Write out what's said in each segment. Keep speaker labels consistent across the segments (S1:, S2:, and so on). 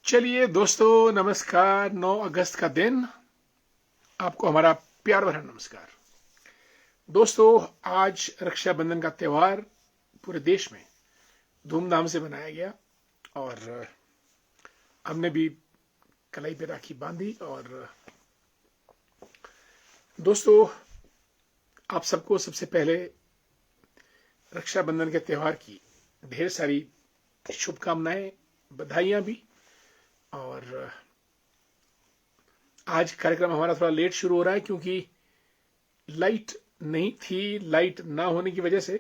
S1: चलिए दोस्तों, नमस्कार। 9 अगस्त का दिन आपको हमारा प्यार भरा नमस्कार। दोस्तों, आज रक्षाबंधन का त्यौहार पूरे देश में धूमधाम से मनाया गया और हमने भी कलाई पे राखी बांधी। और दोस्तों, आप सबको सबसे पहले रक्षाबंधन के त्यौहार की ढेर सारी शुभकामनाएं, बधाइयां भी। और आज कार्यक्रम हमारा थोड़ा लेट शुरू हो रहा है क्योंकि लाइट नहीं थी। लाइट ना होने की वजह से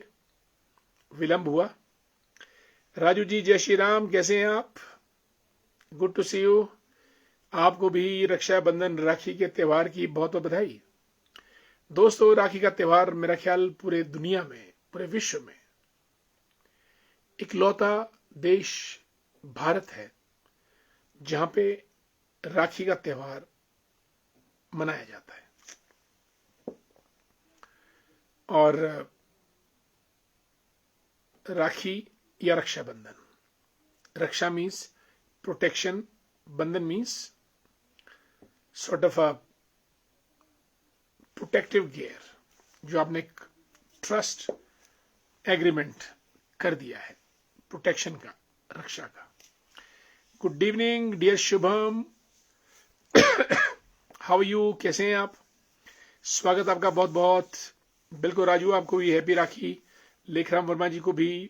S1: विलंब हुआ। राजू जी, जय श्री राम, कैसे हैं आप? Good to see you. आपको भी रक्षाबंधन, राखी के त्यौहार की बहुत बहुत बधाई। दोस्तों, राखी का त्यौहार मेरा ख्याल पूरे दुनिया में, पूरे विश्व में इकलौता देश भारत है जहां पे राखी का त्यौहार मनाया जाता है। और राखी या रक्षाबंधन, रक्षा मीन्स प्रोटेक्शन, बंधन means sort of a protective gear, जो आपने एक ट्रस्ट एग्रीमेंट कर दिया है प्रोटेक्शन का, रक्षा का। Good evening dear Shubham, how you, कैसे हैं आप? स्वागत आपका बहुत बहुत। बिल्कुल राजू, आपको भी हैप्पी राखी। लेखराम वर्मा जी को भी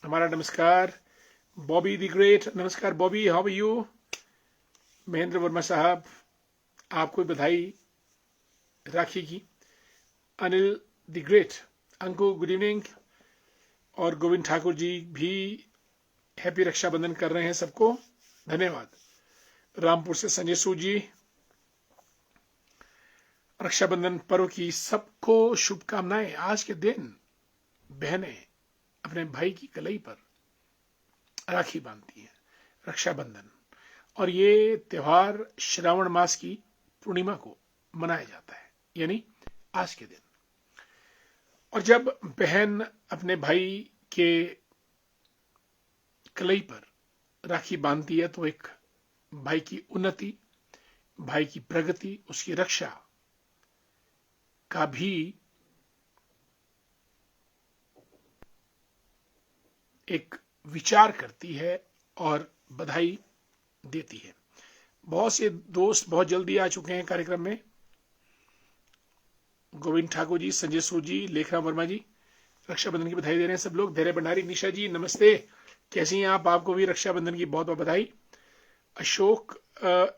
S1: हमारा नमस्कार। बॉबी द ग्रेट, नमस्कार Bobby, how are you? Mahendra Verma साहब, आपको बधाई राखी की। Anil the great, Anku good evening. और गोविंद ठाकुर जी भी हैप्पी रक्षाबंधन कर रहे हैं सबको, धन्यवाद। रामपुर से संजय सू जी, रक्षाबंधन पर्व की सबको शुभकामनाएं। आज के दिन बहनें अपने भाई की कलाई पर राखी बांधती हैं, रक्षाबंधन। और ये त्योहार श्रावण मास की पूर्णिमा को मनाया जाता है, यानी आज के दिन। और जब बहन अपने भाई के कलाई पर राखी बांधती है तो एक भाई की उन्नति, भाई की प्रगति, उसकी रक्षा का भी एक विचार करती है और बधाई देती है। बहुत से दोस्त बहुत जल्दी आ चुके हैं कार्यक्रम में। गोविंद ठाकुर जी, संजय सू जी, लेखराम वर्मा जी रक्षाबंधन की बधाई दे रहे हैं सब लोग। धैर्य भंडारी, निशा जी नमस्ते, कैसी हैं आप? आपको भी रक्षाबंधन की बहुत बहुत बधाई। अशोक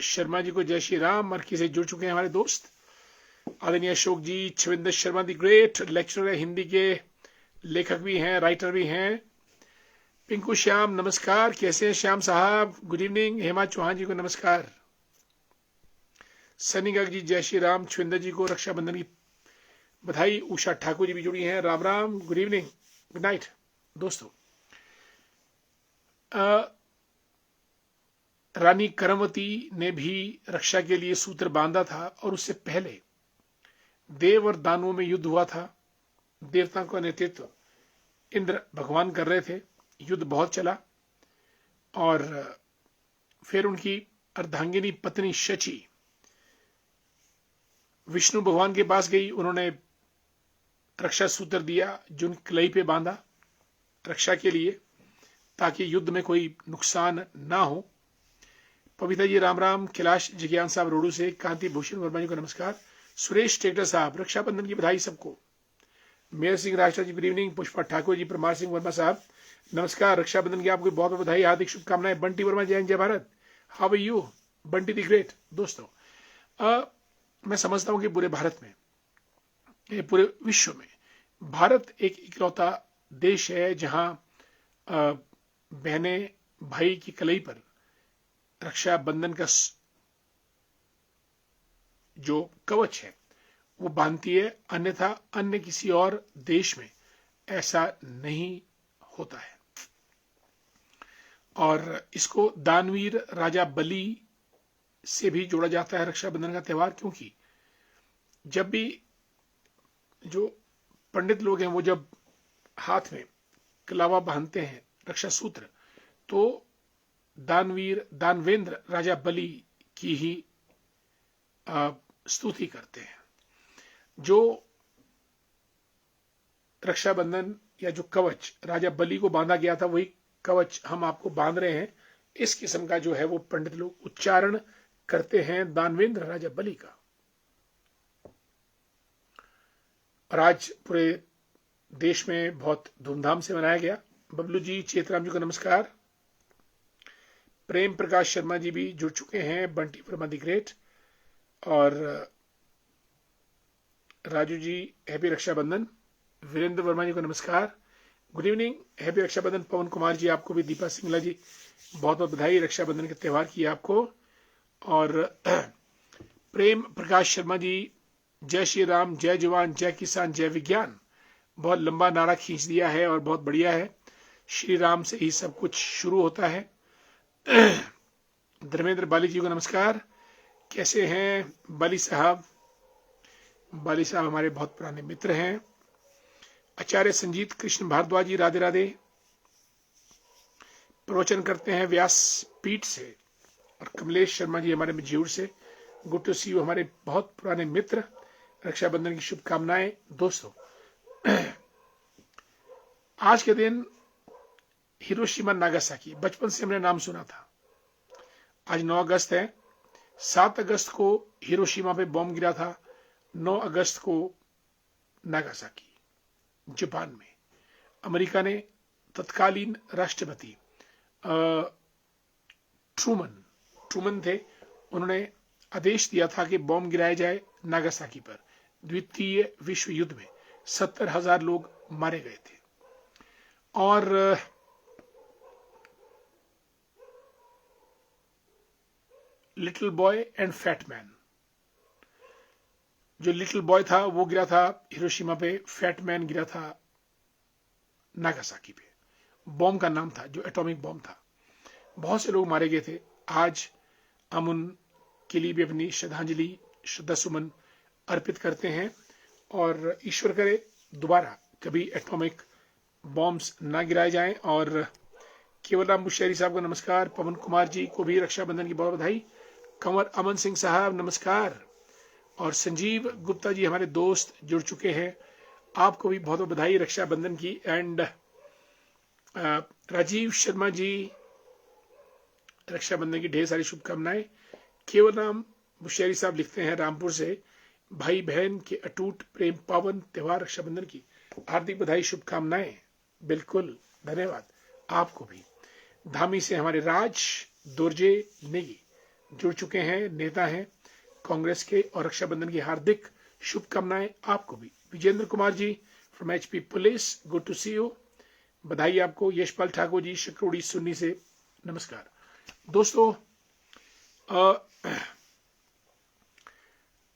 S1: शर्मा जी को जय श्री राम। मरकी से जुड़ चुके हैं हमारे दोस्त आदरणीय अशोक जी। छविंदर शर्मा दी ग्रेट, लेक्चरर है, हिंदी के लेखक भी हैं, राइटर भी हैं। पिंकू श्याम नमस्कार, कैसे हैं श्याम साहब? Good evening. हेमा चौहान जी को नमस्कार। सनी गर्ग जी जय श्री राम। छविंदर जी को रक्षाबंधन की बधाई। उषा ठाकुर जी भी जुड़ी हैं, Ram Ram, good evening, good night. दोस्तों, रानी करमवती ने भी रक्षा के लिए सूत्र बांधा था और उससे पहले देव और दानवों में युद्ध हुआ था। देवताओं का नेतृत्व इंद्र भगवान कर रहे थे। युद्ध बहुत चला और फिर उनकी अर्धांगिनी पत्नी शची विष्णु भगवान के पास गई। उन्होंने रक्षा सूत्र दिया जो उनकी कलाई पे बांधा रक्षा के लिए, ताकि युद्ध में कोई नुकसान ना हो। पविता जी राम राम। कैलाश जिज्ञान साहब रोडू से, कांति भूषण वर्मा जी को नमस्कार। सुरेश टेक्टर साहब, रक्षाबंधन की बधाई सबको। मेयर सिंह राष्ट्र जी गुड इवनिंग। पुष्पा ठाकुर जी, परमार सिंह वर्मा साहब नमस्कार, रक्षाबंधन की आपको बहुत बहुत बधाई, हार्दिक शुभकामनाएं। बंटी वर्मा, जय हिंद जय Bharat, how are you? Bunty the great. दोस्तों, मैं समझता हूं कि पूरे भारत में, पूरे विश्व में भारत एक इकलौता देश है जहां बहनें भाई की कलाई पर रक्षाबंधन का जो कवच है वो बांधती है। अन्यथा अन्य किसी और देश में ऐसा नहीं होता है। और इसको दानवीर राजा बलि से भी जोड़ा जाता है रक्षाबंधन का त्यौहार, क्योंकि जब भी जो पंडित लोग हैं वो जब हाथ में कलावा बांधते हैं, रक्षा सूत्र, तो दानवेंद्र राजा बलि की ही स्तुति करते हैं। जो रक्षाबंधन या जो कवच राजा बलि को बांधा गया था, वही कवच हम आपको बांध रहे हैं। इस किस्म का जो है वो पंडित लोग उच्चारण करते हैं दानवेंद्र राजा बलि का। और आज पूरे देश में बहुत धूमधाम से मनाया गया। बबलू जी, चेतराम जी को नमस्कार। प्रेम प्रकाश शर्मा जी भी जुड़ चुके हैं, बंटी वर्मा दी ग्रेट। और राजू जी, हैप्पी रक्षाबंधन। वीरेंद्र वर्मा जी को नमस्कार, गुड इवनिंग, हैप्पी रक्षाबंधन। पवन कुमार जी, आपको भी। दीपा सिंगला जी, बहुत बहुत बधाई रक्षाबंधन के त्यौहार की आपको। और प्रेम प्रकाश शर्मा जी, जय श्री राम, जय जवान, जय किसान, जय विज्ञान। बहुत लंबा नारा खींच दिया है और बहुत बढ़िया है। श्री राम से ही सब कुछ शुरू होता है। धर्मेंद्र बाली जी को नमस्कार, कैसे हैं बाली साहब? बाली साहब हमारे बहुत पुराने मित्र हैं। आचार्य संजीत कृष्ण भारद्वाज जी, राधे राधे। प्रवचन करते हैं व्यास पीठ से। और कमलेश शर्मा जी हमारे मझीउर से, गुड टू सी यू, हमारे बहुत पुराने मित्र। रक्षाबंधन की शुभकामनाएं दोस्तों। आज के दिन हिरोशिमा नागासाकी, बचपन से हमने नाम सुना था। आज 9 अगस्त है। 7 अगस्त को हिरोशिमा पे बॉम्ब गिरा था। 9 अगस्त को नागासाकी, जापान में। अमेरिका ने तत्कालीन राष्ट्रपति ट्रूमन थे, उन्होंने आदेश दिया था कि बॉम्ब गिराया जाए नागासाकी पर। द्वितीय विश्व युद्ध में 70,000 लोग मारे गए थे। और little boy and fat man, जो लिटिल बॉय था वो गिरा था हिरोशिमा पे, फैट मैन गिरा था नागासाकी पे। बॉम्ब का नाम था जो एटॉमिक बॉम्ब था। बहुत से लोग मारे गए थे। आज हम उनके लिए भी अपनी श्रद्धांजलि, श्रद्धा सुमन अर्पित करते हैं। और ईश्वर करे दोबारा कभी एटॉमिक बॉम्ब्स ना गिराए जाएं। और केवलराम बुशहरी साहब को नमस्कार। पवन कुमार जी को भी रक्षाबंधन की बहुत बधाई। कंवर अमन सिंह साहब नमस्कार। और संजीव गुप्ता जी हमारे दोस्त जुड़ चुके हैं, आपको भी बहुत बहुत बधाई रक्षाबंधन की। एंड राजीव शर्मा जी, रक्षाबंधन की ढेर सारी शुभकामनाएं। केवलराम बुशहरी साहब लिखते हैं रामपुर से, भाई बहन के अटूट प्रेम पावन त्योहार रक्षाबंधन की हार्दिक बधाई, शुभकामनाएं। बिल्कुल, धन्यवाद आपको भी। धामी से हमारे राज दोरजे नेगी जुड़ चुके हैं, नेता हैं कांग्रेस के, और रक्षाबंधन की हार्दिक शुभकामनाएं आपको भी। Vijendra Kumar ji from HP police, good to see you, बधाई आपको। यशपाल ठाकुर जी शकरोड़ी सुन्नी से नमस्कार। दोस्तों,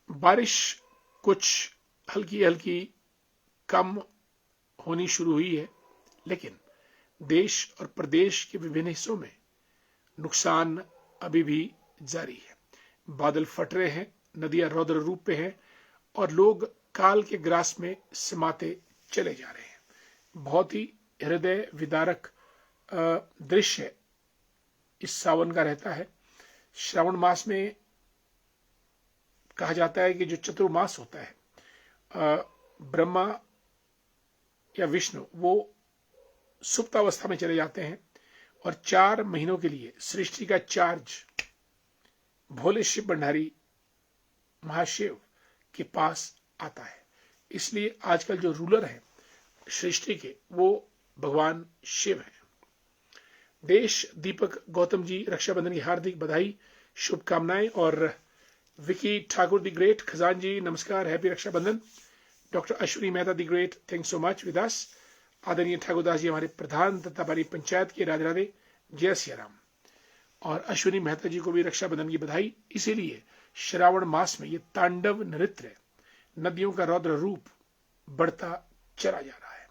S1: बारिश कुछ हल्की हल्की कम होनी शुरू हुई है, लेकिन देश और प्रदेश के विभिन्न हिस्सों में नुकसान अभी भी जारी है। बादल फट रहे हैं, नदियां रौद्र रूप पे हैं, और लोग काल के ग्रास में समाते चले जा रहे हैं। बहुत ही हृदय विदारक दृश्य इस सावन का रहता है। श्रावण मास में कहा जाता है कि जो चतुर्मास होता है, ब्रह्मा या विष्णु वो सुप्तावस्था में चले जाते हैं, और 4 महीनों के लिए सृष्टि का चार्ज भोले शिव भंडारी महाशिव के पास आता है। इसलिए आजकल जो रूलर हैं सृष्टि के, वो भगवान शिव हैं। देश दीपक गौतम जी, रक्षाबंधन की हार्दिक बधाई, शुभकामनाएं। और विकी ठाकुर दी ग्रेट खजान जी नमस्कार, happy Raksha Bandhan. Doctor Ashwini Mehta the great, thanks so much with us. आदरणीय ठाकुरदास जी हमारे प्रधान दत्ताबारी पंचायत के, राधे राधे, जय सिया राम। और अश्विनी मेहता जी को भी रक्षाबंधन की बधाई। इसीलिए श्रावण मास में ये तांडव नृत्य, नदियों का रौद्र रूप बढ़ता चला जा रहा है।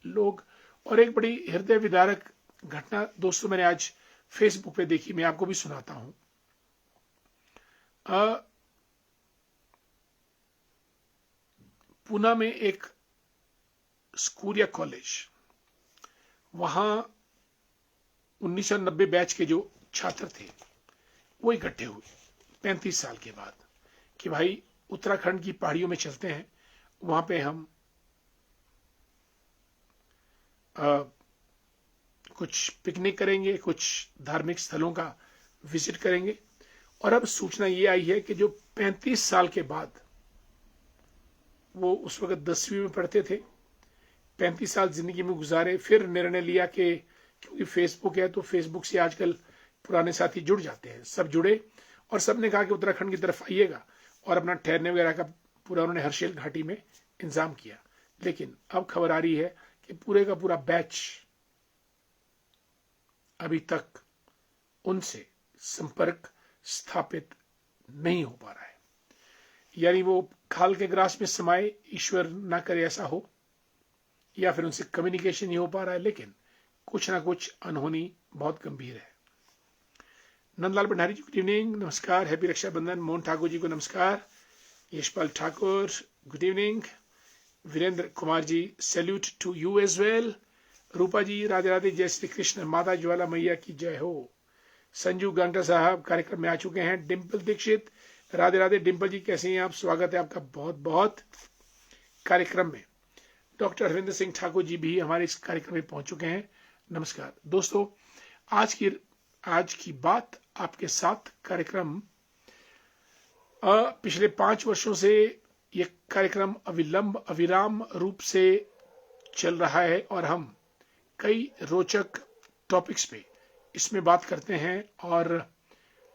S1: लोग, और एक बड़ी हृदय विदारक घटना दोस्तों मैंने आज फेसबुक पे देखी, मैं आपको भी सुनाता हूं। पूना में एक स्कूल या कॉलेज, वहां 1990 बैच के जो छात्र थे वो इकट्ठे हुए 35 साल के बाद कि भाई उत्तराखंड की पहाड़ियों में चलते हैं, वहां पे हम कुछ पिकनिक करेंगे, कुछ धार्मिक स्थलों का विजिट करेंगे। और अब सूचना ये आई है कि जो 35 साल के बाद, वो उस वक्त 10वीं में पढ़ते थे, 35 साल जिंदगी में गुजारे, फिर निर्णय लिया कि क्योंकि फेसबुक है तो फेसबुक से आजकल पुराने साथी जुड़ जाते हैं, सब जुड़े और सबने कहा कि उत्तराखंड की तरफ आइएगा और अपना ठहरने वगैरह का पूरा उन्होंने हर्षिल घाटी में इंतजाम किया। लेकिन अब खबर आ रही है कि पूरे का पूरा बैच अभी तक उनसे संपर्क स्थापित नहीं हो पा रहा है। यानी वो खाल के ग्रास में समाये, ईश्वर ना करे ऐसा हो, या फिर उनसे कम्युनिकेशन नहीं हो पा रहा है, लेकिन कुछ ना कुछ अनहोनी बहुत गंभीर है। नंदलाल भंडारी जी गुड इवनिंग, नमस्कार, हैप्पी रक्षाबंधन। मोहन ठाकुर जी को नमस्कार। Yashpal Thakur good evening. Virendra Kumar ji salute to you as well. Rupa ji Radhe Radhe, जय श्री कृष्ण, माता ज्वाला मैया की जय हो। संजू गांगटा साहब कार्यक्रम में आ चुके हैं। डिम्पल दीक्षित राधे राधे। डिम्पल जी कैसे हैं आप, स्वागत है आपका बहुत बहुत कार्यक्रम में। डॉक्टर हरविंदर सिंह ठाकुर जी भी हमारे इस कार्यक्रम में पहुंच चुके हैं, नमस्कार। दोस्तों आज की बात आपके साथ कार्यक्रम पिछले 5 वर्षों से ये कार्यक्रम अविराम रूप से चल रहा है और हम कई रोचक टॉपिक्स पे इसमें बात करते हैं। और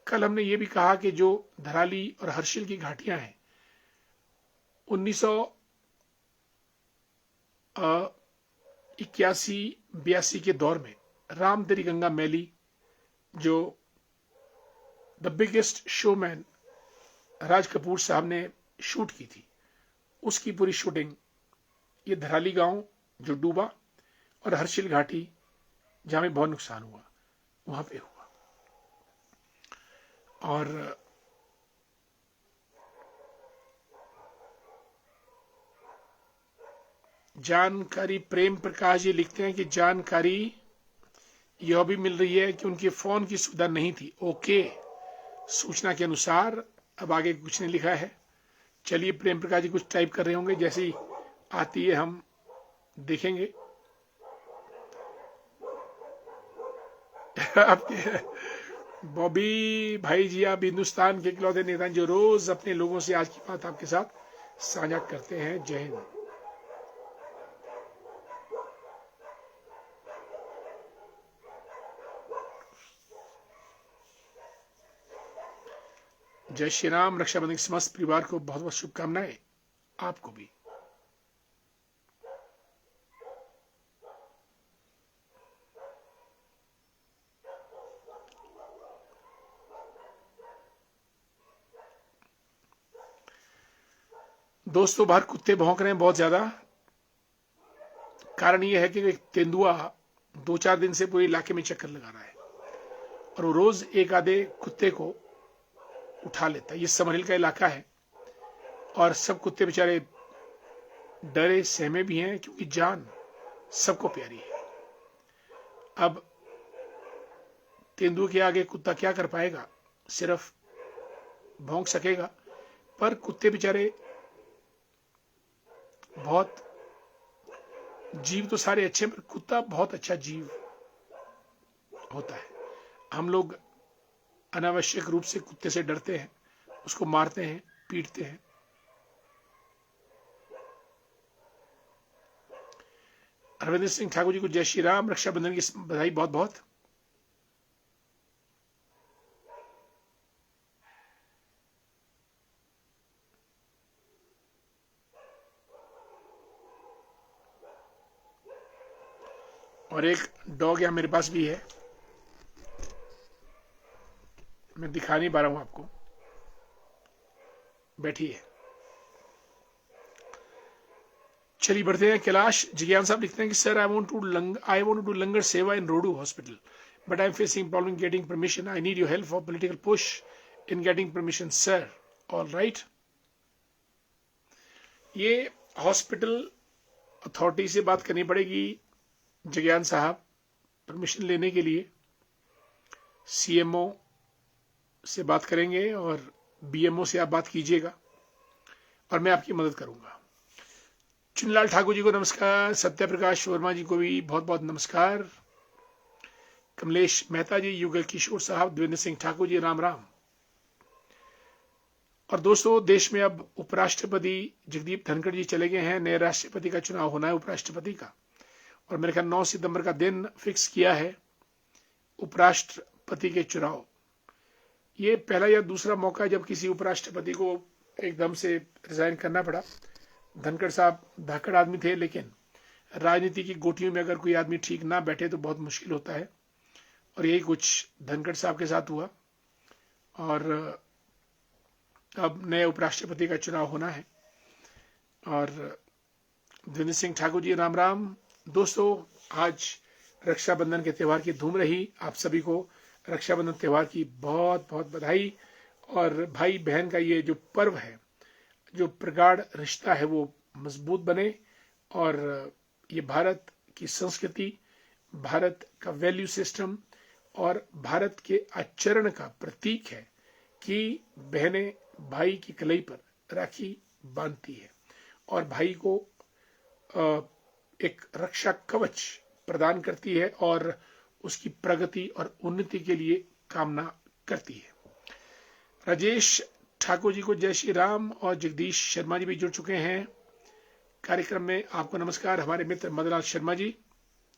S1: कल हमने ये भी कहा कि जो धराली और हर्षिल की घाटियां हैं, 1981-82 के दौर में रामदरी गंगा मैली, जो the biggest showman Raj Kapoor साहब ने शूट की थी, उसकी पूरी शूटिंग ये धराली गांव जो डूबा और हर्षिल घाटी जहां में बहुत नुकसान हुआ, वहां पे हुआ। और जानकारी प्रेम प्रकाश जी लिखते हैं कि जानकारी यह भी मिल रही है कि उनके फोन की सुविधा नहीं थी। ओके, सूचना के अनुसार अब आगे कुछ नहीं लिखा है। चलिए, प्रेम प्रकाश जी कुछ टाइप कर रहे होंगे, जैसे ही आती है हम देखेंगे। आपके बॉबी भाई जी, आप हिंदुस्तान के इकलौते नेता जो रोज अपने लोगों से आज की बात आपके साथ साझा करते हैं। जय हिंद। जय श्री राम। रक्षाबंधन के समस्त परिवार को बहुत बहुत शुभकामनाएं, आपको भी। दोस्तों, बाहर कुत्ते भौंक रहे हैं बहुत ज्यादा। कारण यह है कि तेंदुआ 2-4 दिन से पूरे इलाके में चक्कर लगा रहा है और वो रोज एक आधे कुत्ते को उठा लेता है। ये समरहिल का इलाका है और सब कुत्ते बेचारे डरे सहमे भी हैं, क्योंकि जान सबको प्यारी है। अब तेंदुए के आगे कुत्ता क्या कर पाएगा, सिर्फ भौंक सकेगा। पर कुत्ते बेचारे बहुत, जीव तो सारे अच्छे, पर कुत्ता बहुत अच्छा जीव होता है। हम लोग अनावश्यक रूप से कुत्ते से डरते हैं, उसको मारते हैं, पीटते हैं। रविंद्र सिंह ठाकुर जी को जय श्री राम, रक्षाबंधन की बधाई बहुत बहुत। और एक डॉग यहां मेरे पास भी है, मैं दिखा नहीं पा रहा हूं आपको, बैठी है। चलिए बढ़ते हैं। कैलाश जिज्ञान साहब लिखते हैं कि sir, I want to do langar seva in Rohru hospital, but I am facing problem getting permission. I need your help for political push in getting permission sir. All right, ये हॉस्पिटल अथॉरिटी से बात करनी पड़ेगी जिज्ञान साहब परमिशन लेने के लिए। CMO से बात करेंगे और BMO से आप बात कीजिएगा और मैं आपकी मदद करूंगा। चुनलाल ठाकुर जी को नमस्कार, सत्य प्रकाश वर्मा जी को भी बहुत बहुत नमस्कार, कमलेश मेहता जी, युगल किशोर साहब, देवेंद्र सिंह ठाकुर जी, राम राम। और दोस्तों, देश में अब उपराष्ट्रपति जगदीप धनखड़ जी चले गए हैं। नए राष्ट्रपति का चुनाव होना है, उपराष्ट्रपति का, और मेरे ख्याल 9 सितंबर का दिन फिक्स किया है उपराष्ट्रपति के चुनाव। ये पहला या दूसरा मौका है जब किसी उपराष्ट्रपति को एकदम से रिजाइन करना पड़ा। धनखड़ साहब धाकड़ आदमी थे, लेकिन राजनीति की गोटियों में अगर कोई आदमी ठीक ना बैठे तो बहुत मुश्किल होता है, और यही कुछ धनखड़ साहब के साथ हुआ। और अब नए उपराष्ट्रपति का चुनाव होना है। और देवेंद्र सिंह ठाकुर जी, राम राम। दोस्तों, आज रक्षाबंधन के त्यौहार की धूम रही। आप सभी को रक्षाबंधन त्यौहार की बहुत बहुत बधाई। और भाई बहन का ये जो पर्व है, जो प्रगाढ़ रिश्ता है, वो मजबूत बने। और ये भारत की संस्कृति, भारत का वैल्यू सिस्टम और भारत के आचरण का प्रतीक है कि बहनें भाई की कलाई पर राखी बांधती है और भाई को एक रक्षा कवच प्रदान करती है और उसकी प्रगति और उन्नति के लिए कामना करती है। राजेश ठाकुर जी को जय श्री राम, और जगदीश शर्मा जी भी जुड़ चुके हैं कार्यक्रम में। आपको नमस्कार। हमारे मित्र मदनलाल शर्मा जी,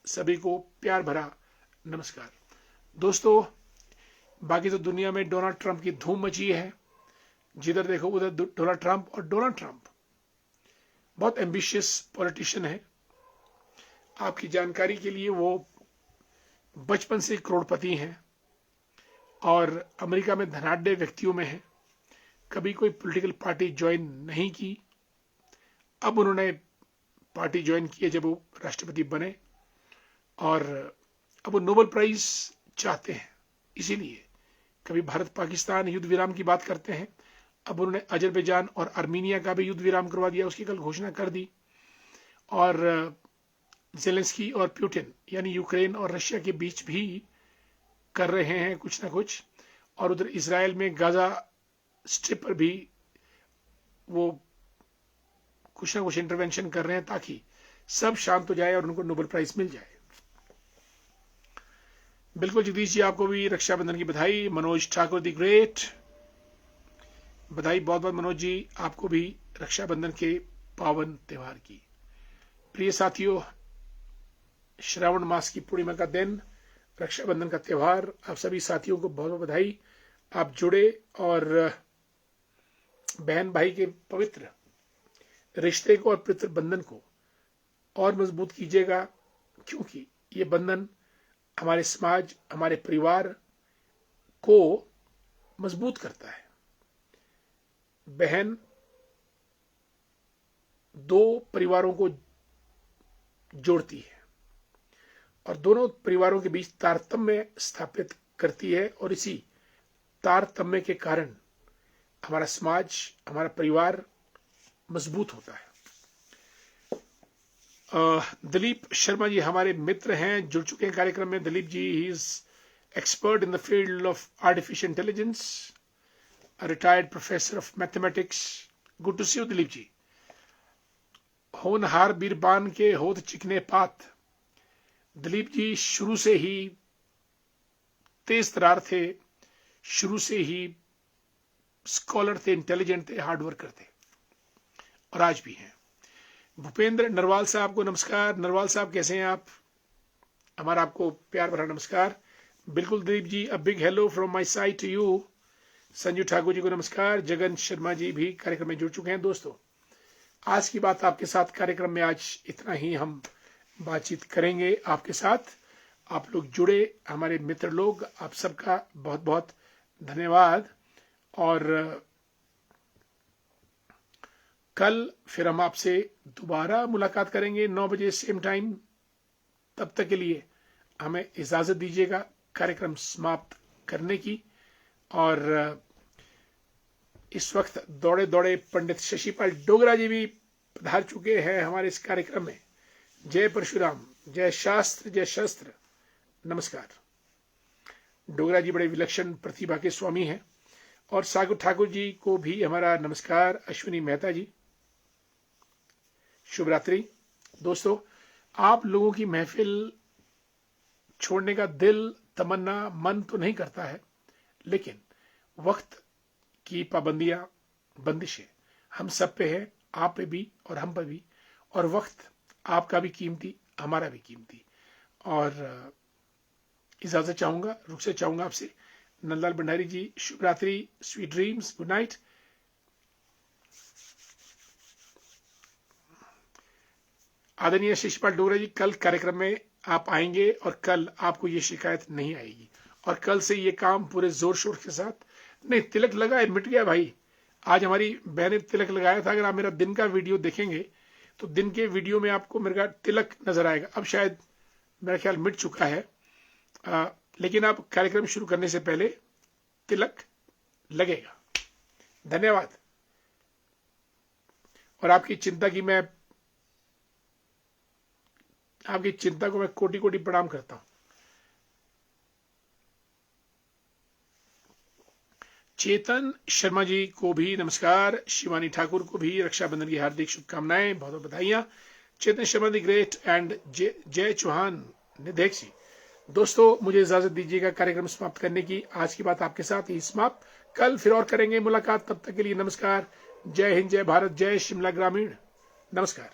S1: सभी को प्यार भरा नमस्कार। दोस्तों, बाकी तो दुनिया में डोनाल्ड ट्रंप की धूम मची है। जिधर देखो उधर डोनाल्ड ट्रंप, और डोनाल्ड ट्रंप बहुत एम्बिशियस पॉलिटिशियन है। आपकी जानकारी के लिए, वो बचपन से करोड़पति हैं और अमेरिका में धनाढ्य व्यक्तियों में है। कभी कोई पॉलिटिकल पार्टी ज्वाइन नहीं की। अब उन्होंने पार्टी ज्वाइन की है जब वो राष्ट्रपति बने, और अब वो नोबेल प्राइज चाहते हैं। इसीलिए कभी भारत पाकिस्तान युद्ध विराम की बात करते हैं, अब उन्होंने अजरबैजान और आर्मीनिया का भी युद्ध विराम करवा दिया, उसकी कल घोषणा कर दी। और जेलेंस्की और पुतिन यानी यूक्रेन और रशिया के बीच भी कर रहे हैं कुछ ना कुछ। और उधर इजराइल में गाजा स्ट्रिप पर भी वो कुछ ना कुछ इंटरवेंशन कर रहे हैं ताकि सब शांत हो जाए और उनको नोबेल प्राइज मिल जाए। बिल्कुल जगदीश जी, आपको भी रक्षाबंधन की बधाई। मनोज ठाकुर दी ग्रेट, बधाई बहुत बहुत मनोज जी, आपको भी रक्षाबंधन के पावन त्योहार की। प्रिय साथियों, श्रावण मास की पूर्णिमा का दिन, रक्षाबंधन का त्योहार, आप सभी साथियों को बहुत बहुत बधाई। आप जुड़े और बहन भाई के पवित्र रिश्ते को और पितृ बंधन को और मजबूत कीजिएगा, क्योंकि ये बंधन हमारे समाज, हमारे परिवार को मजबूत करता है। बहन दो परिवारों को जोड़ती है और दोनों परिवारों के बीच तारतम्य स्थापित करती है, और इसी तारतम्य के कारण हमारा समाज, हमारा परिवार मजबूत होता है। दिलीप शर्मा जी हमारे मित्र हैं, जुड़ चुके हैं कार्यक्रम में। दिलीप जी, ही is expert in the field of artificial intelligence, a retired professor of mathematics. Good to see you, Dilip ji. होनहार बीरबान के होत चिकने पात, दिलीप जी शुरू से ही तेज तरार थे, शुरू से ही स्कॉलर थे, इंटेलिजेंट थे, हार्ड वर्कर थे, और आज भी हैं। भूपेंद्र नरवाल साहब को नमस्कार। नरवाल साहब, कैसे हैं आप? हमारा आपको प्यार भरा नमस्कार। बिल्कुल Dilip ji, a big hello from my side to you. Sanju Thakur ji को नमस्कार। जगन शर्मा जी भी कार्यक्रम में जुड़ चुके हैं। दोस्तों, आज की बात आपके साथ कार्यक्रम में आज इतना ही हम बातचीत करेंगे आपके साथ। आप लोग जुड़े, हमारे मित्र लोग, आप सबका बहुत बहुत धन्यवाद। और कल फिर हम आपसे दोबारा मुलाकात करेंगे 9 बजे सेम टाइम। तब तक के लिए हमें इजाजत दीजिएगा कार्यक्रम समाप्त करने की। और इस वक्त दौड़े दौड़े पंडित शशिपाल डोगरा जी भी पधार चुके हैं हमारे इस कार्यक्रम में। जय परशुराम, जय शास्त्र, जय शस्त्र, नमस्कार। डोगरा जी बड़े विलक्षण प्रतिभा के स्वामी हैं। और सागर ठाकुर जी को भी हमारा नमस्कार। अश्विनी मेहता जी, शुभ रात्रि। दोस्तों, आप लोगों की महफिल छोड़ने का दिल, तमन्ना, मन तो नहीं करता है, लेकिन वक्त की पाबंदियां, बंदिशें हम सब पे है, आप पे भी और हम पे भी। और वक्त आपका भी कीमती, हमारा भी कीमती। और इजाजत चाहूंगा, रुख से चाहूंगा आपसे। नंदलाल भंडारी जी, शुभ रात्रि, स्वीट ड्रीम्स, गुड नाइट। आदरणीय शिशपाल डोगरा जी, कल कार्यक्रम में आप आएंगे और कल आपको ये शिकायत नहीं आएगी। और कल से ये काम पूरे जोर शोर के साथ, नहीं तिलक लगा है, मिट गया भाई। आज हमारी बहन ने तिलक लगाया था। अगर आप मेरा दिन का वीडियो देखेंगे तो दिन के वीडियो में आपको मेरा तिलक नजर आएगा। अब शायद मेरा ख्याल मिट चुका है, लेकिन आप कार्यक्रम शुरू करने से पहले तिलक लगेगा। धन्यवाद। और आपकी चिंता को मैं कोटि कोटि प्रणाम करता हूं। चेतन शर्मा जी को भी नमस्कार। शिवानी ठाकुर को भी रक्षाबंधन की हार्दिक शुभकामनाएं, बहुत बहुत बधाइयां। Chetan Sharma the great and जय चौहान निधेक्षी। दोस्तों, मुझे इजाजत दीजिएगा कार्यक्रम समाप्त करने की। आज की बात आपके साथ ही समाप्त। कल फिर और करेंगे मुलाकात। तब तक के लिए नमस्कार। जय हिंद, जय भारत, जय शिमला ग्रामीण। नमस्कार।